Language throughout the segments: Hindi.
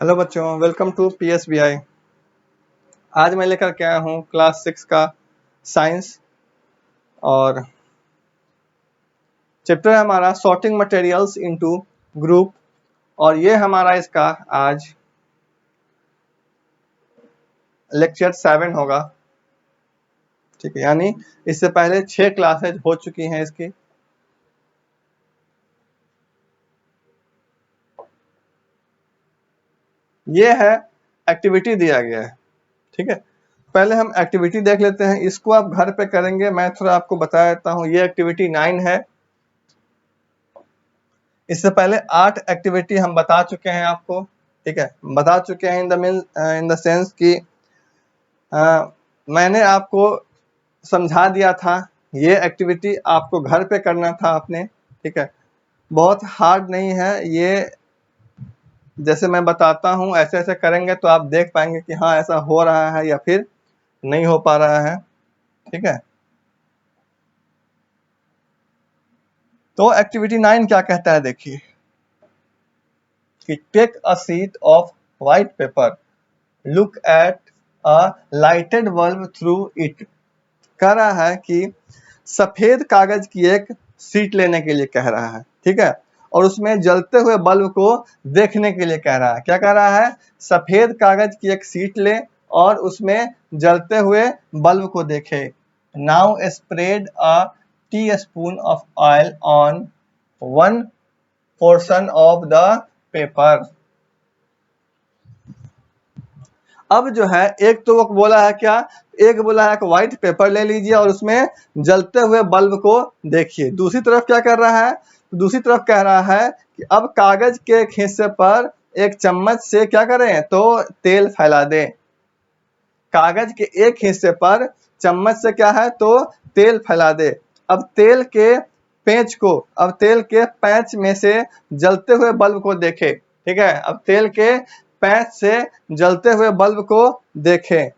हेलो बच्चों, वेलकम टू PSBI। आज मैं लेकर के आया हूँ क्लास 6 का साइंस और चैप्टर है हमारा सॉर्टिंग मटेरियल्स इनटू ग्रुप। और ये हमारा इसका आज लेक्चर 7 होगा। ठीक है, यानी इससे पहले 6 क्लासेज हो चुकी हैं इसकी। ये है एक्टिविटी दिया गया है। ठीक है, पहले हम एक्टिविटी देख लेते हैं। इसको आप घर पे करेंगे, मैं थोड़ा आपको बता देता हूँ। ये एक्टिविटी 9 है। इससे पहले 8 एक्टिविटी हम बता चुके हैं आपको। ठीक है, बता चुके हैं इन द सेंस कि मैंने आपको समझा दिया था। ये एक्टिविटी आपको घर पे करना था आपने। ठीक है, बहुत हार्ड नहीं है ये। जैसे मैं बताता हूँ ऐसे ऐसे करेंगे तो आप देख पाएंगे कि हाँ ऐसा हो रहा है या फिर नहीं हो पा रहा है। ठीक है, तो एक्टिविटी 9 क्या कहता है देखिए कि take a sheet of white paper, look at a lighted bulb through it. कह रहा है कि सफेद कागज की एक शीट लेने के लिए कह रहा है। ठीक है, और उसमें जलते हुए बल्ब को देखने के लिए कह रहा है। क्या कह रहा है? सफेद कागज की एक शीट ले और उसमें जलते हुए बल्ब को देखे। Now spread a teaspoon of oil on one portion of the paper. अब जो है एक तो वो बोला है क्या, एक बोला है कि व्हाइट पेपर ले लीजिए और उसमें जलते हुए बल्ब को देखिए। दूसरी तरफ क्या कर रहा है? दूसरी तरफ कह रहा है कि अब कागज के एक हिस्से पर एक चम्मच से क्या करें तो तेल फैला दें। कागज के एक हिस्से पर चम्मच से क्या है तो तेल फैला दे। अब तेल के पैच में से जलते हुए बल्ब को देखे। ठीक है, अब तेल के पैच से जलते हुए बल्ब को देखें।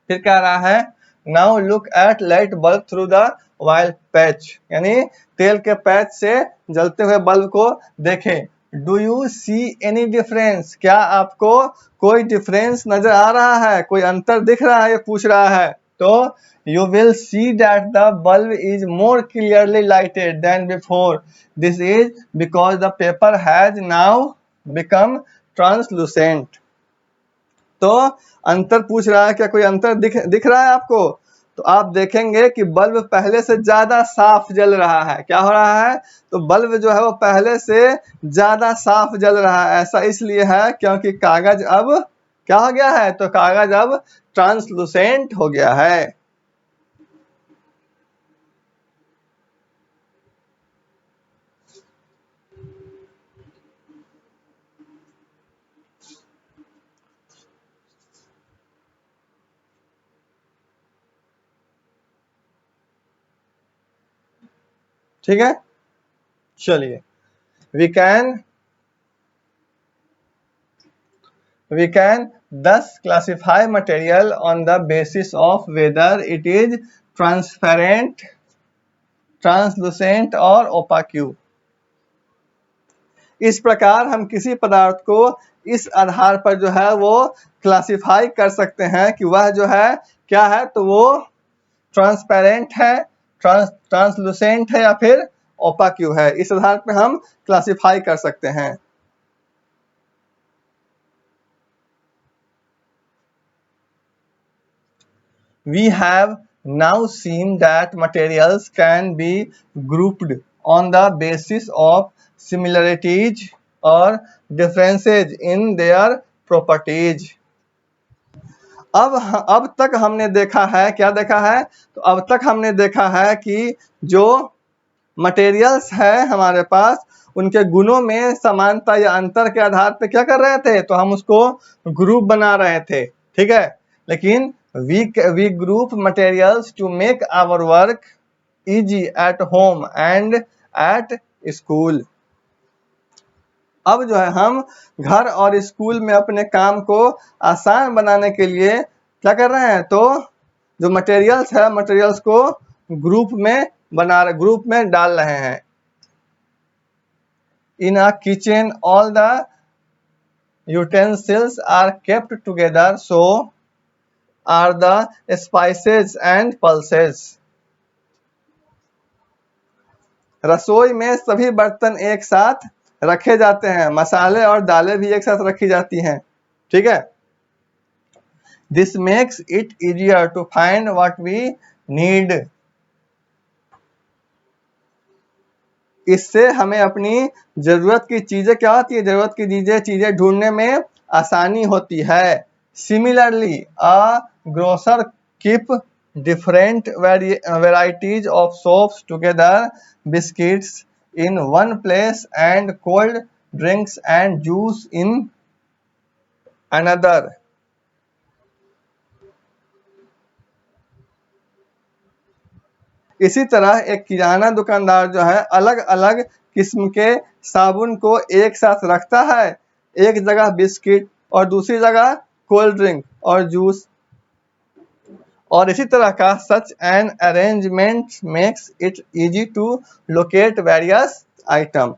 फिर कह रहा है now look at light bulb through the while patch, यानी तेल के पैच से जलते हुए बल्ब को देखें। Do you see any difference? क्या आपको कोई डिफरेंस नजर आ रहा है, कोई अंतर दिख रहा है? ये पूछ रहा है। तो you will see that the bulb is more clearly lighted than before. This is because the paper has now become translucent. तो अंतर पूछ रहा है, क्या कोई अंतर दिख रहा है आपको? तो आप देखेंगे कि बल्ब पहले से ज्यादा साफ जल रहा है। क्या हो रहा है? तो बल्ब जो है वो पहले से ज्यादा साफ जल रहा है। ऐसा इसलिए है क्योंकि कागज अब क्या हो गया है? तो कागज अब ट्रांसलूसेंट हो गया है। ठीक है, चलिए we can thus classify material on the basis of whether it is transparent, translucent और opaque। इस प्रकार हम किसी पदार्थ को इस आधार पर जो है वो क्लासिफाई कर सकते हैं कि वह जो है क्या है, तो वो ट्रांसपेरेंट है, ट्रांसलूसेंट है या फिर ओपाक्यू है। इस आधार पर हम क्लासिफाई कर सकते हैं। We have now seen that materials can be grouped on the basis of similarities or differences in their properties। अब तक हमने देखा है, क्या देखा है? तो अब तक हमने देखा है कि जो मटेरियल्स है हमारे पास, उनके गुणों में समानता या अंतर के आधार पे क्या कर रहे थे? तो हम उसको ग्रुप बना रहे थे। ठीक है, लेकिन we group materials to make our work easy at home and at school। अब जो है हम घर और स्कूल में अपने काम को आसान बनाने के लिए क्या कर रहे हैं? तो जो मटेरियल्स है, मटेरियल्स को ग्रुप में डाल रहे हैं। In a kitchen, all the utensils are kept together, so are the spices and pulses. रसोई में सभी बर्तन एक साथ रखे जाते हैं, मसाले और दालें भी एक साथ रखी जाती हैं, ठीक है। This makes it easier to find what we need. इससे हमें अपनी जरूरत की चीजें क्या होती है, जरूरत की चीजें ढूंढने में आसानी होती है। Similarly, a grocer keep different varieties of soaps together, biscuits in one place and cold drinks and juice in another. इसी तरह एक किराना दुकानदार जो है अलग अलग किस्म के साबुन को एक साथ रखता है, एक जगह बिस्किट और दूसरी जगह कोल्ड ड्रिंक और जूस, और इसी तरह का such an arrangement makes it easy to locate various item.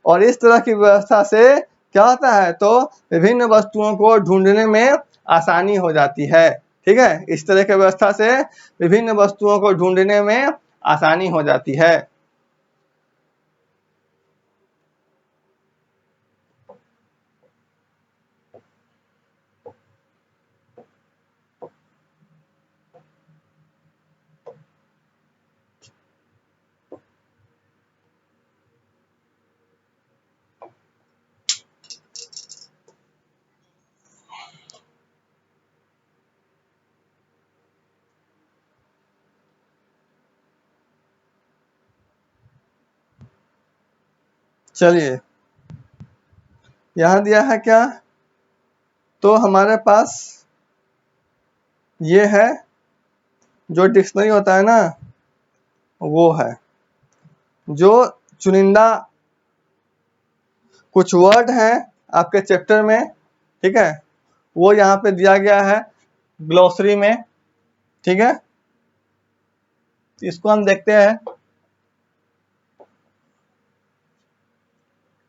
और इस तरह की व्यवस्था से क्या होता है, तो विभिन्न वस्तुओं को ढूंढने में आसानी हो जाती है, ठीक है। इस तरह की व्यवस्था से विभिन्न वस्तुओं को ढूंढने में आसानी हो जाती है। चलिए यहां दिया है क्या, तो हमारे पास ये है जो डिक्शनरी होता है ना, वो है जो चुनिंदा कुछ वर्ड हैं आपके चैप्टर में, ठीक है, वो यहाँ पे दिया गया है ग्लोसरी में, ठीक है। इसको हम देखते हैं।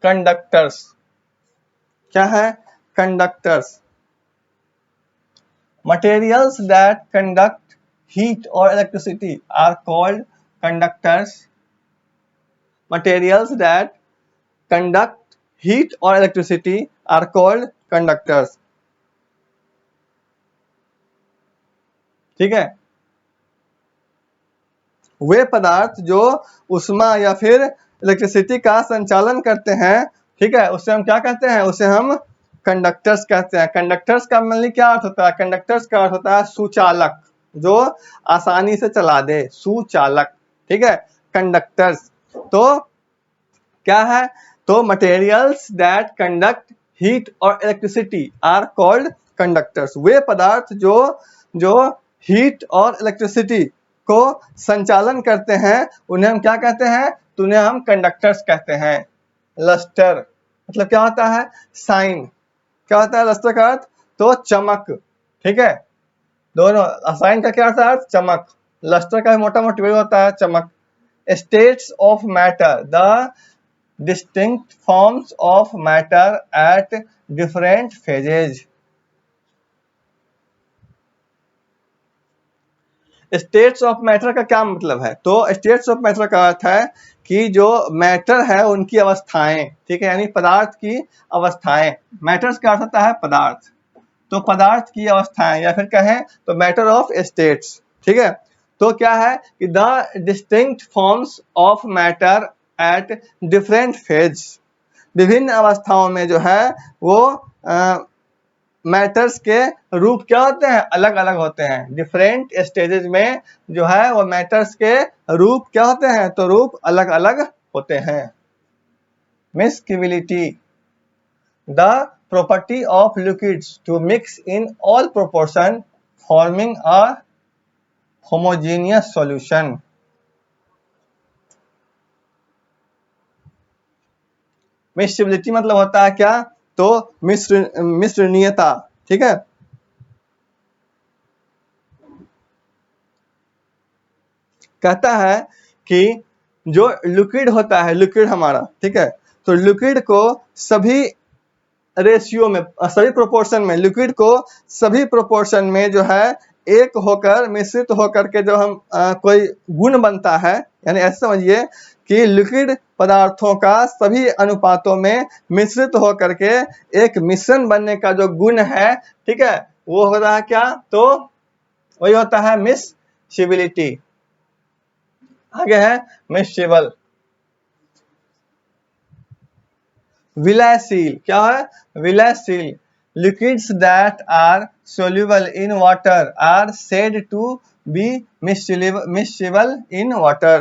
कंडक्टर्स क्या है, conductors materials that conduct heat or electricity are called conductors. Materials that conduct heat or electricity are called conductors. ठीक है, वे पदार्थ जो उष्मा या फिर इलेक्ट्रिसिटी का संचालन करते हैं, ठीक है, उसे हम क्या कहते हैं, उसे हम कंडक्टर्स कहते हैं। कंडक्टर्स का मतलब क्या अर्थ होता है, कंडक्टर्स का अर्थ होता है सुचालक, जो आसानी से चला दे, सुचालक, ठीक है, कंडक्टर्स। तो क्या है, तो मटेरियल्स दैट कंडक्ट हीट और इलेक्ट्रिसिटी आर कॉल्ड कंडक्टर्स। वे पदार्थ जो हीट और इलेक्ट्रिसिटी को संचालन करते हैं, उन्हें हम क्या कहते हैं, तो उन्हें हम कंडक्टर्स कहते हैं। लस्टर मतलब क्या होता है, साइन, क्या होता है लस्टर का अर्थ, तो चमक, ठीक है, दोनों। साइन का क्या अर्थ, चमक, लस्टर का मोटा मोटी होता है चमक। States of matter, the distinct forms of matter at different phases. States of matter का क्या मतलब है, तो स्टेट्स ऑफ मैटर का अर्थ है कि जो मैटर है उनकी अवस्थाएं, ठीक है, यानी पदार्थ की अवस्थाएं। मैटर्स का अर्थ होता है पदार्थ, तो पदार्थ की अवस्थाएं, या फिर कहें तो मैटर ऑफ स्टेट्स, ठीक है। तो क्या है कि the distinct forms of matter at different phase, विभिन्न अवस्थाओं में जो है वो मैटर्स के रूप क्या होते हैं, अलग अलग होते हैं। डिफरेंट स्टेजेस में जो है वो मैटर्स के रूप क्या होते हैं, तो रूप अलग अलग होते हैं। Mixability, the property of liquids to mix in all proportion forming a homogeneous solution. Mixability मतलब होता है क्या, तो मिश्रणीयता, ठीक है। कहता है कि जो लिक्विड होता है, लिक्विड हमारा, ठीक है, तो लिक्विड को सभी रेशियो में, सभी प्रोपोर्शन में, लिक्विड को सभी प्रोपोर्शन में जो है एक होकर मिश्रित होकर के जो हम कोई गुण बनता है, यानी ऐसे समझिए कि लिक्विड पदार्थों का सभी अनुपातों में मिश्रित होकर के एक मिश्रण बनने का जो गुण है, ठीक है, वो होता है क्या, तो वही होता है मिसशिबिलिटी। आगे है मिसशिबल। विलयशील क्या है, विलयशील। Liquids that are soluble in water are said to be miscible in water।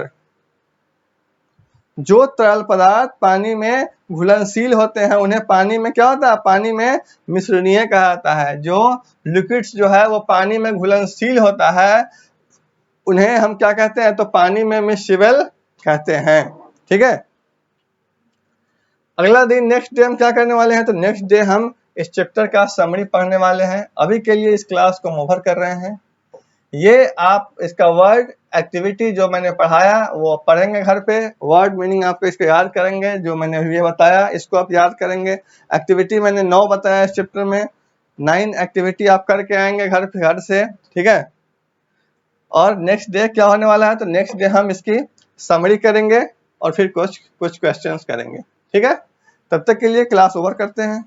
जो तरल पदार्थ पानी में घुलनशील होते हैं उन्हें पानी में क्या होता है, पानी में मिश्रणीय कहा जाता है। जो लिक्विड्स जो है वो पानी में घुलनशील होता है उन्हें हम क्या कहते हैं, तो पानी में मिसशिबल कहते हैं। ठीक है, अगला दिन नेक्स्ट डे हम क्या करने वाले हैं, तो नेक्स्ट डे हम इस चैप्टर का समरी पढ़ने वाले हैं। अभी के लिए इस क्लास को मूव कर रहे हैं। ये आप इसका वर्ड एक्टिविटी जो मैंने पढ़ाया वो पढ़ेंगे घर पे, वर्ड मीनिंग आपको इसको याद करेंगे, जो मैंने ये बताया इसको आप याद करेंगे। एक्टिविटी मैंने 9 बताया इस चैप्टर में, 9 एक्टिविटी आप करके आएंगे घर से। ठीक है, और नेक्स्ट डे क्या होने वाला है, तो नेक्स्ट डे हम इसकी समरी करेंगे और फिर कुछ क्वेश्चंस करेंगे। ठीक है, तब तक के लिए क्लास ओवर करते हैं।